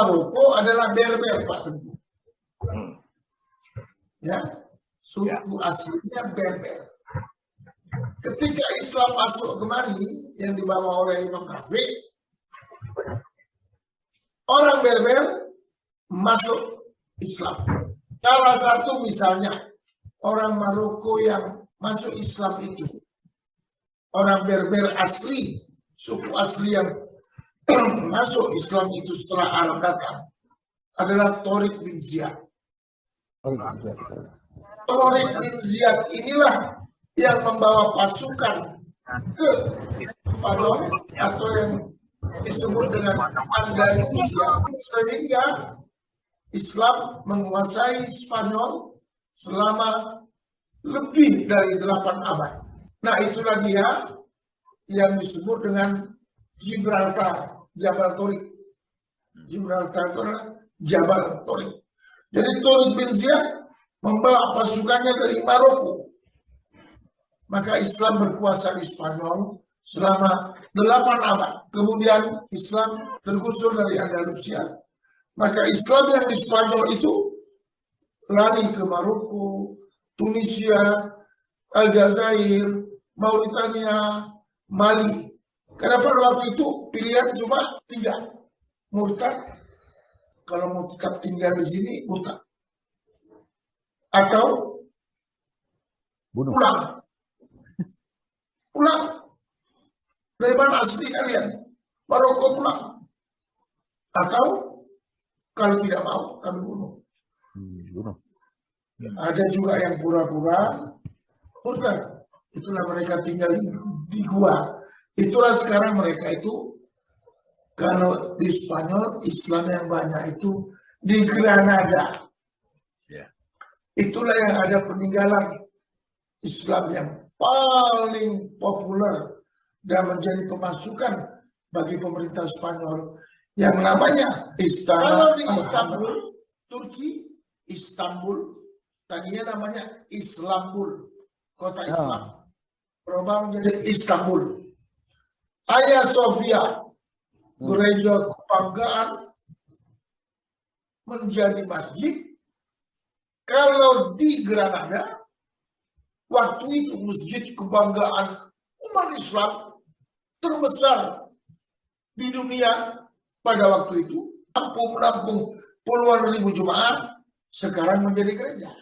Maroko adalah Berber, Pak Teguh. Ya, suku aslinya Berber. Ketika Islam masuk kemari yang dibawa oleh Imam Naf'i, orang Berber masuk Islam. Salah satu misalnya orang Maroko yang masuk Islam itu orang Berber asli, suku asli yang masuk Islam itu setelah Arab datang adalah Tariq bin Ziyad. Tariq bin Ziyad inilah yang membawa pasukan ke Spanyol atau yang disebut dengan Andalusia, sehingga Islam menguasai Spanyol selama lebih dari 8 abad. Nah, itulah dia yang disebut dengan Gibraltar, Jabal Tariq. Gibraltar itu adalah Jabal Tariq. Jadi Tariq bin Ziyad membawa pasukannya dari Maroko. Maka Islam berkuasa di Spanyol selama 8 abad. Kemudian Islam tergusur dari Andalusia. Maka Islam yang di Spanyol itu lari ke Maroko, Tunisia, Aljazair, Mauritania, Mali. Karena pada waktu itu pilihan cuma 3. Murtad, kalau mau tetap tinggal di sini, murtad. Atau pulang. Pulang. Dari mana asli kalian? Maroko pulang. Atau kalau tidak mau, kami bunuh. Ada juga yang pura-pura murtad. Itulah mereka tinggal di gua. Itulah sekarang mereka itu, kalau di Spanyol, Islam yang banyak itu di Granada. Itulah yang ada peninggalan Islam yang paling populer dan menjadi pemasukan bagi pemerintah Spanyol yang namanya Istanbul. Kalau di Istanbul, Turki, Istanbul, tadinya namanya Islambul, kota Islam. Berubah menjadi Istanbul. Hagia Sophia, gereja kebanggaan, menjadi masjid. Kalau di Granada, waktu itu masjid kebanggaan umat Islam terbesar di dunia pada waktu itu, menampung puluhan ribu jemaah, sekarang menjadi gereja.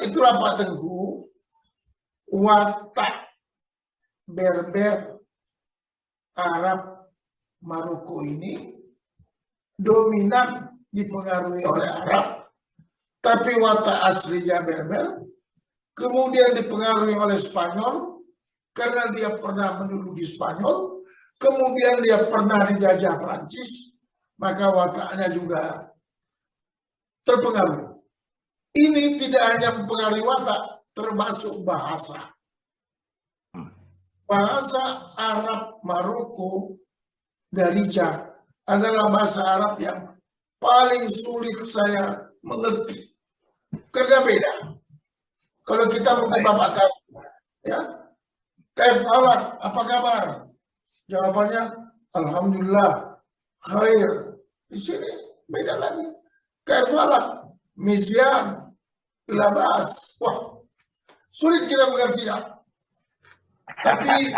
Itulah Pak Tengku, watak Berber Arab Maroko ini dominan dipengaruhi oleh Arab, tapi watak aslinya Berber, kemudian dipengaruhi oleh Spanyol, karena dia pernah menduduki Spanyol, kemudian dia pernah dijajah Prancis, maka wataknya juga terpengaruh. Ini tidak hanya mempengaruhi watak, termasuk bahasa. Bahasa Arab Maroko dari Jah adalah bahasa Arab yang paling sulit saya mengerti. Karena beda. Kalau kita mengubah kata, ya, kaif halak, apa kabar? Jawabannya, alhamdulillah, khair. Di sini beda lagi. Kaif halak, mizyan, labas. Wah, sulit kita mengerti ya. Tapi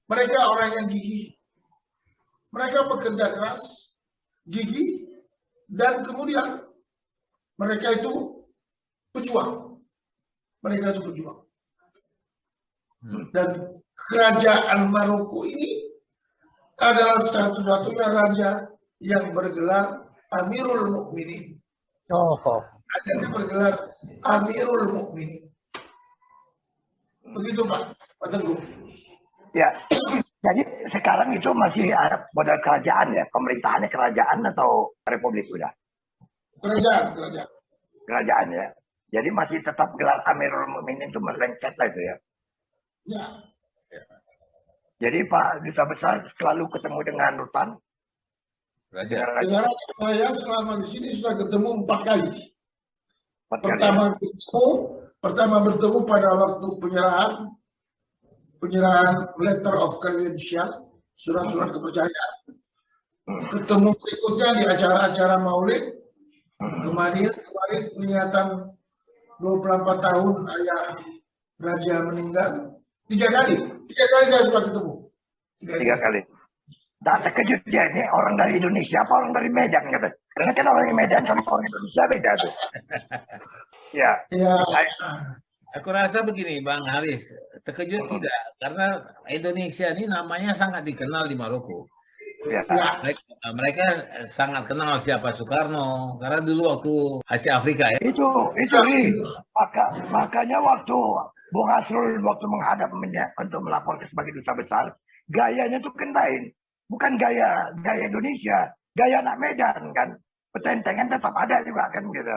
mereka orang yang gigih. Mereka bekerja keras, gigih, dan kemudian mereka itu pejuang. Mereka itu pejuang. Dan kerajaan Maroko ini adalah satu-satunya raja yang bergelar Amirul Mukminin. Rajanya bergelar Amirul Mukminin. Begitu Pak Teguh. Ya, jadi sekarang itu masih ada modal kerajaan ya, pemerintahannya kerajaan atau republik udah? Kerajaan. Kerajaan ya. Jadi masih tetap gelar Amirul Mukminin itu melengket lah itu ya. Ya. Jadi Pak Duta Besar selalu ketemu dengan Rutan. Saya selama di sini sudah ketemu 4 kali. Pertama bertemu pada waktu penyerahan letter of credential, surat-surat kepercayaan. Ketemu berikutnya di acara-acara Maulid. Kemarin peringatan 24 tahun ayah Raja meninggal. Tiga kali saya sudah ketemu. Tiga kali. Tak terkejut dia ini orang dari Indonesia apa orang dari Medan kata. Karena kan orang Medan sama orang Indonesia beda tuh. Ya. Ya. Aku rasa begini Bang Haris, terkejut tidak karena Indonesia ini namanya sangat dikenal di Maroko. Ya. Mereka sangat kenal siapa Soekarno karena dulu waktu Asia Afrika ya. Itu nih. Makanya waktu Bung Asrul waktu menghadap untuk melapor sebagai duta besar, gayanya tuh kentain. Bukan gaya Indonesia, gaya anak Medan kan. Petentengan tetap ada juga kan gitu.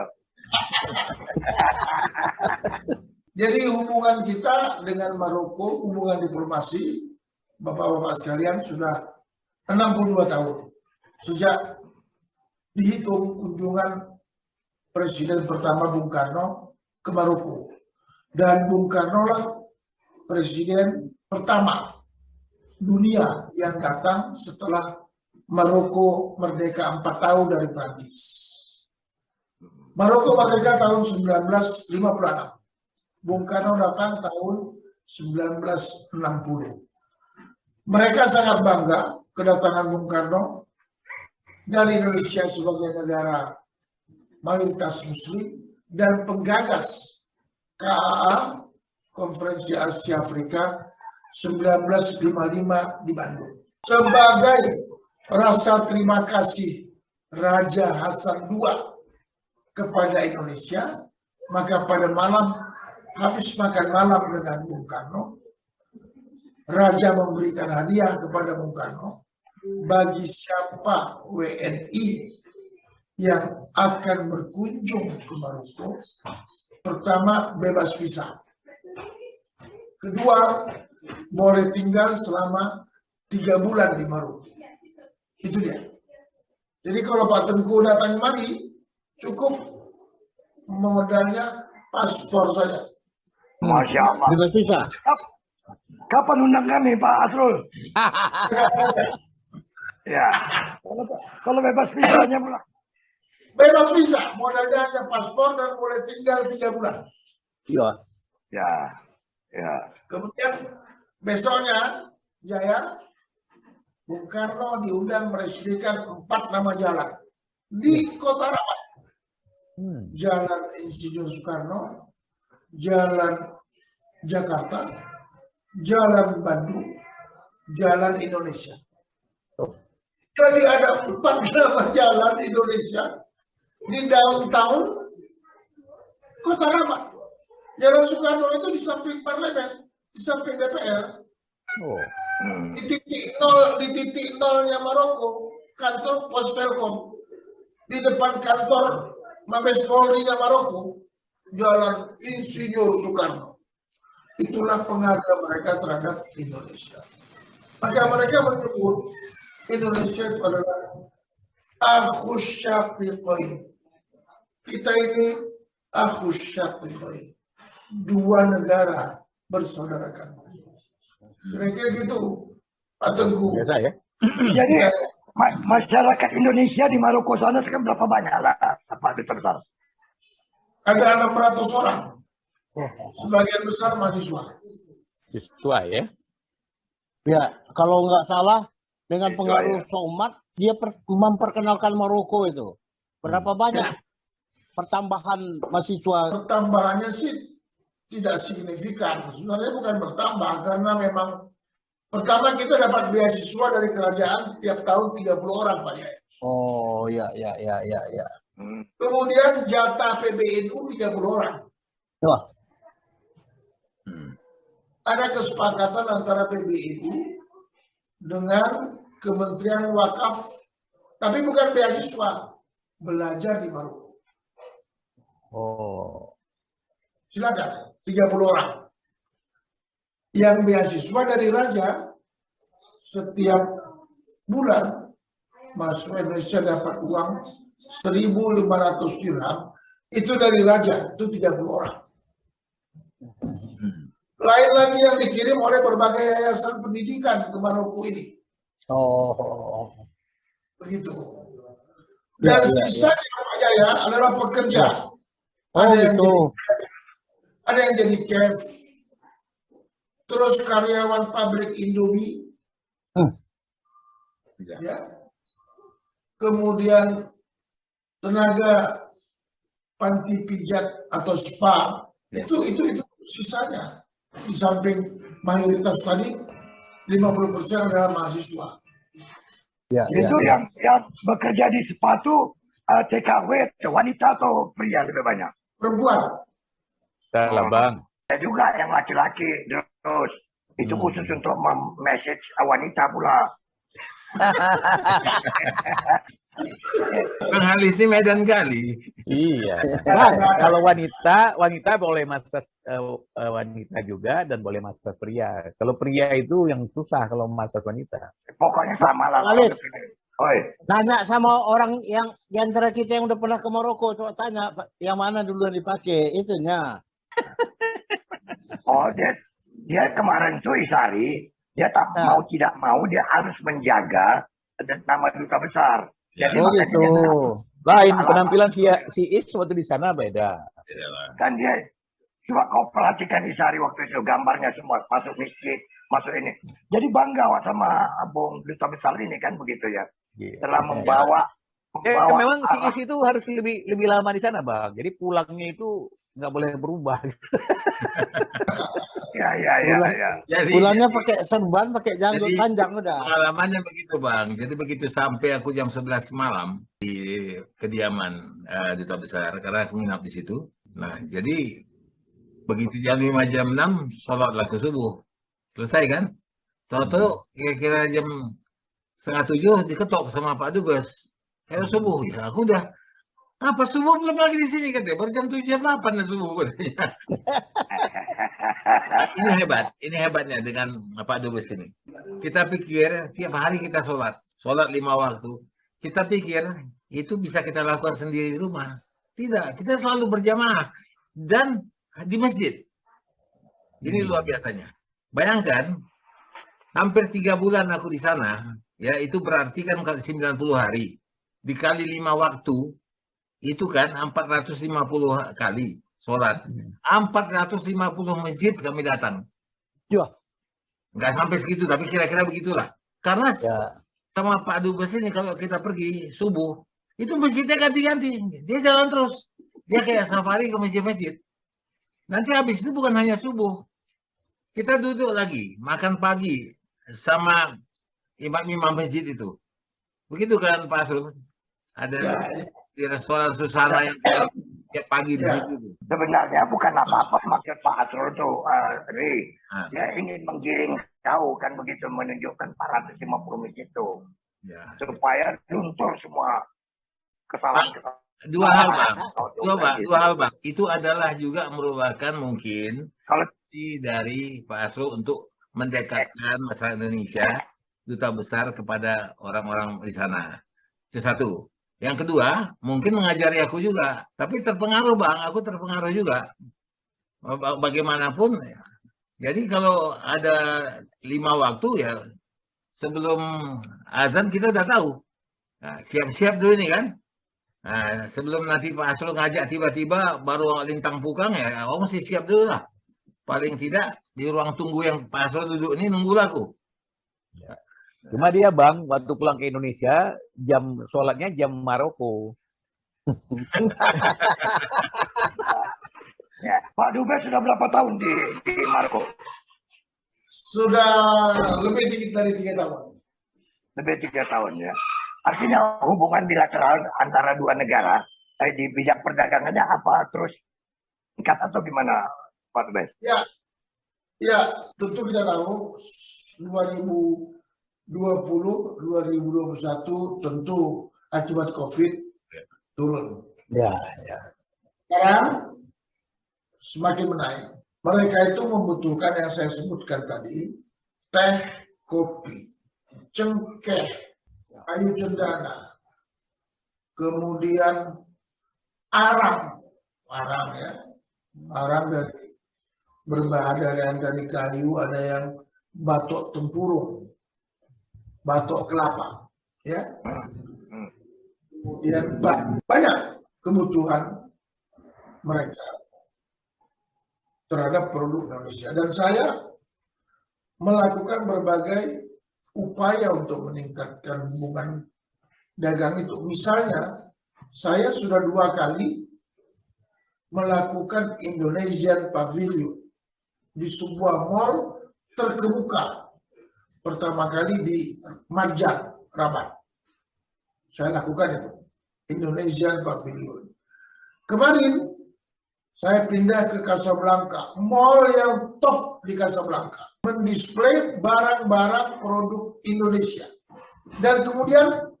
Jadi hubungan kita dengan Maroko, hubungan diplomasi, Bapak-bapak sekalian sudah 62 tahun. Sejak dihitung kunjungan Presiden pertama Bung Karno ke Maroko. Dan Bung Karno lah Presiden pertama dunia yang datang setelah Maroko merdeka 4 tahun dari Prancis. Maroko merdeka tahun 1956. Bung Karno datang tahun 1960. Mereka sangat bangga kedatangan Bung Karno dari Indonesia sebagai negara mayoritas Muslim dan penggagas KAA Konferensi Asia Afrika 1955 di Bandung. Sebagai rasa terima kasih Raja Hasan II kepada Indonesia, maka pada malam habis makan malam dengan Bung Karno, Raja memberikan hadiah kepada Bung Karno bagi siapa WNI yang akan berkunjung ke Maroko. Pertama, bebas visa. Kedua, boleh tinggal selama 3 bulan di Maroko. Itu dia. Jadi kalau Pak Tengku datang kemari, cukup modalnya paspor saja. Masya Allah. Bebas visa. Kapan undang kami Pak Asrul? Ya. Kalau bebas visanya pula. Bebas visa, modalnya hanya paspor dan boleh tinggal 3 bulan. Iya. Ya. Kemudian besoknya, Jaya, Bung Karno diundang meresmikan 4 nama jalan di Kota Rabat. Jalan Insinyur Soekarno, Jalan Jakarta, Jalan Bandung, Jalan Indonesia. Jadi ada 4 nama jalan Indonesia di downtown Kota Rabat. Jalan Soekarno itu di samping parlemen, di samping DPR. Di titik nolnya Maroko, kantor Pos Telkom. Di depan kantor Mabes Polri-nya Maroko, Jalan Insinyur Soekarno. Itulah pengaruh mereka terhadap Indonesia. Maka mereka menyebut Indonesia itu adalah akhus syaqiqain. Kita ini akhus syaqiqain. 2 negara bersaudarakan. Kira-kira gitu, Pak Tengku. Biasa ya. Jadi masyarakat Indonesia di Maroko sana sekarang berapa banyak lah Pak Duta Besar? Ada 600 orang. Sebagian besar mahasiswa. Sesuai ya. Ya, kalau nggak salah dengan pengaruh Somat, dia memperkenalkan Maroko itu. Berapa banyak pertambahan mahasiswa? Pertambahannya sih tidak signifikan. Sebenarnya bukan bertambah karena memang pertama kita dapat beasiswa dari kerajaan tiap tahun 30 orang Pak Jaya. Oh, ya. Kemudian jatah PBNU 30 orang. Wah. Ada kesepakatan antara PBNU dengan Kementerian Wakaf, tapi bukan beasiswa, belajar di Maroko. Oh. Silakan, 30 orang. Yang beasiswa dari Raja, setiap bulan mahasiswa Indonesia dapat uang 1.500 dirham, itu dari Raja, itu 30 orang. Lain lagi yang dikirim oleh berbagai yayasan pendidikan ke Maroko ini. Oh. Begitu. Ya, Dan ya, sisanya Pak Jaya adalah pekerja. Oh gitu. Ada yang jadi chef, terus karyawan pabrik Indomie, ya. Kemudian tenaga panti pijat atau spa, itu sisanya. Di samping mayoritas tadi 50% adalah mahasiswa. Ya, ya, Itu ya. yang bekerja di sepatu TKW, wanita atau pria lebih banyak? Perempuan. Salah bang. Ada juga yang laki-laki terus itu khusus untuk message wanita pula. Bang Halis ini Medan kali. Iya. Bang, kalau wanita boleh massage wanita juga dan boleh massage pria. Kalau pria itu yang susah kalau massage wanita. Pokoknya sama lah. Alis. Oi, Nanya sama orang yang di antara kita yang udah pernah ke Maroko, coba tanya yang mana dulu yang dipakai itunya. oh dia kemarin tuh Isari, dia tak mau tidak mau dia harus menjaga nama duta besar. Jadi Oh makanya gitu. dia Lain penampilan si Is waktu di sana beda. kan dia coba kau perhatikan Isari waktu itu gambarnya semua masuk masjid, masuk ini. Jadi bangga Wak, sama abang duta besar ini kan begitu ya. Telah membawa Memang si arah. Is itu harus lebih lama di sana bang. Jadi pulangnya itu nggak boleh berubah. Ya. Jadi Bulannya pakai serban, pakai janggut Jadi- panjang udah. pengalamannya begitu Bang. Jadi begitu sampai aku jam 11 malam di kediaman duta besar karena aku nginap di situ. Nah, jadi begitu jam 5 jam 6 sholatlah ke subuh. Selesai kan? Tahu-tahu kira-kira jam 6:30 diketok sama Pak Dubes. Ayo subuh ya. Aku udah apa subuh belum lagi di sini katanya. Baru jam 7 jam 8 lah subuh katanya. Ini hebatnya dengan Pak Dubes ini. Kita pikir tiap hari kita sholat 5 waktu. Kita pikir itu bisa kita lakukan sendiri di rumah. Tidak, kita selalu berjamaah dan di masjid. Ini luar biasanya. Bayangkan, hampir 3 bulan aku di sana, ya itu berarti kan 90 hari. Dikali 5 waktu, itu kan 450 kali sholat. 450 masjid kami datang. Ya. Nggak sampai segitu, tapi kira-kira begitulah. Karena Ya. sama Pak Dubes ini kalau kita pergi subuh, itu masjidnya ganti-ganti. Dia jalan terus. Dia kayak safari ke masjid-masjid. Nanti habis itu bukan hanya subuh. Kita duduk lagi, makan pagi sama imam-imam masjid itu. Begitu kan Pak Asrul? Ada di restoran Susana yang tiap pagi di situ. Sebenarnya bukan apa-apa maksud Pak Asrul itu, Ri. Dia ingin menggiring kau kan begitu menunjukkan 450 masjid itu. Ya. Supaya luntur semua kesalahan-kesalahan. Dua hal bang. Itu adalah juga merupakan mungkin opsi dari Pak Asrul untuk mendekatkan masyarakat Indonesia, duta besar kepada orang-orang di sana. Itu satu. Yang kedua, mungkin mengajari aku juga. Tapi terpengaruh bang, aku terpengaruh juga. Bagaimanapun, jadi kalau ada 5 waktu ya, sebelum azan kita udah tahu. Nah, siap-siap dulu ini kan. Nah, sebelum nanti Pak Asrul ngajak tiba-tiba baru lintang pukang ya, aku mesti siap dulu lah. Paling tidak di ruang tunggu yang Pak Asrul duduk ini nunggulah aku. Cuma dia bang, waktu pulang ke Indonesia, jam sholatnya jam Maroko. Ya. Pak Dubes sudah berapa tahun di Maroko? Sudah lebih dikit dari 3 tahun. Lebih 3 tahun ya. Artinya hubungan bilateral antara dua negara di bidang perdagangannya apa terus tingkat atau gimana Pak Dubes? Ya, tentu kita tahu 2020-2021 tentu akibat COVID turun. Ya. Sekarang semakin menaik. Mereka itu membutuhkan yang saya sebutkan tadi, teh, kopi, cengkeh, kayu cendana, kemudian arang ya, arang dari berbahan dari kayu, ada yang batok tempurung, batok kelapa, ya. Kemudian banyak kebutuhan mereka terhadap produk Indonesia, dan saya melakukan berbagai upaya untuk meningkatkan hubungan dagang itu. Misalnya, saya sudah 2 kali melakukan Indonesian Pavilion di sebuah mall terkemuka. Pertama kali di Marjan, Rabat. Saya lakukan itu, Indonesian Pavilion. Kemarin saya pindah ke Casablanca, mall yang top di Casablanca, mendisplay barang-barang produk Indonesia, dan kemudian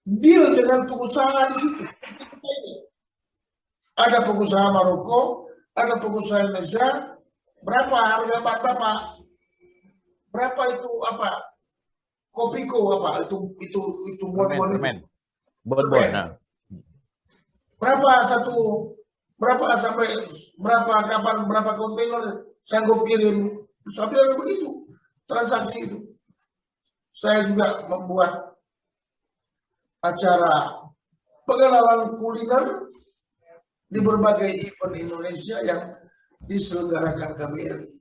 deal dengan pengusaha di situ. Ada pengusaha Maroko, ada pengusaha Indonesia. Berapa harga Bapak? Berapa itu apa? Kopiko apa? Itu bon-bon itu. Bon-bon. Nah. Berapa sampai berapa kapan berapa kontainer sanggup kirim, sampai begitu transaksi itu. Saya juga membuat acara pengenalan kuliner di berbagai event Indonesia yang diselenggarakan KBRI.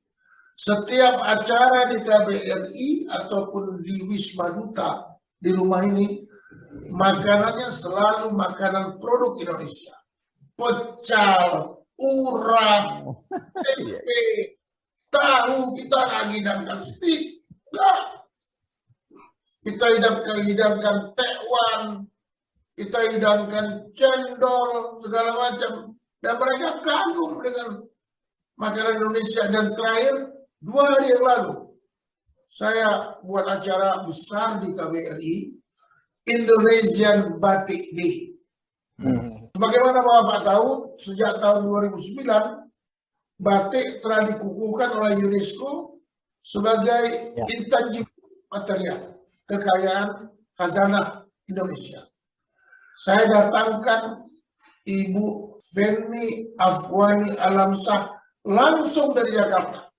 Setiap acara di KBRI ataupun di Wisma Duta di rumah ini, makanannya selalu makanan produk Indonesia. Pecel, urap, tempe, tahu, kita hidangkan stik, kita hidangkan tekwan, kita hidangkan cendol, segala macam. Dan mereka kagum dengan makanan Indonesia. Dan terakhir, 2 hari yang lalu, saya buat acara besar di KBRI, Indonesian Batik Day. Sebagaimana Bapak tahu, sejak tahun 2009, batik telah dikukuhkan oleh UNESCO sebagai intangible material kekayaan khazanah Indonesia. Saya datangkan Ibu Feni Afwani Alamsah langsung dari Jakarta,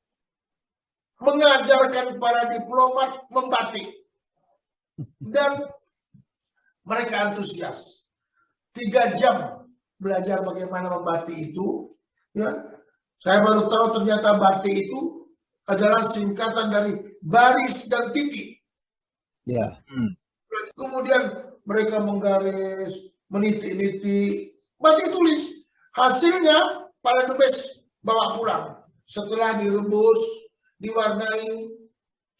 mengajarkan para diplomat membatik, dan mereka antusias. 3 jam belajar bagaimana membatik itu, ya. Saya baru tahu ternyata batik itu adalah singkatan dari baris dan titik. Ya. Kemudian mereka menggaris, meniti-niti, batik tulis. Hasilnya para dubes bawa pulang. Setelah direbus, diwarnai.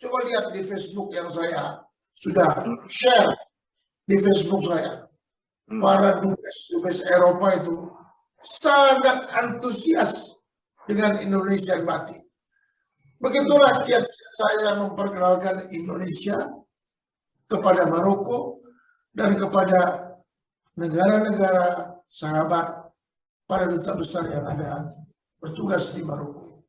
Coba lihat di Facebook yang saya sudah share di Facebook saya. Para dubes Eropa itu sangat antusias dengan Indonesian batik. Begitulah kiat-kiat saya memperkenalkan Indonesia kepada Maroko dan kepada negara-negara sahabat para duta besar yang ada bertugas di Maroko.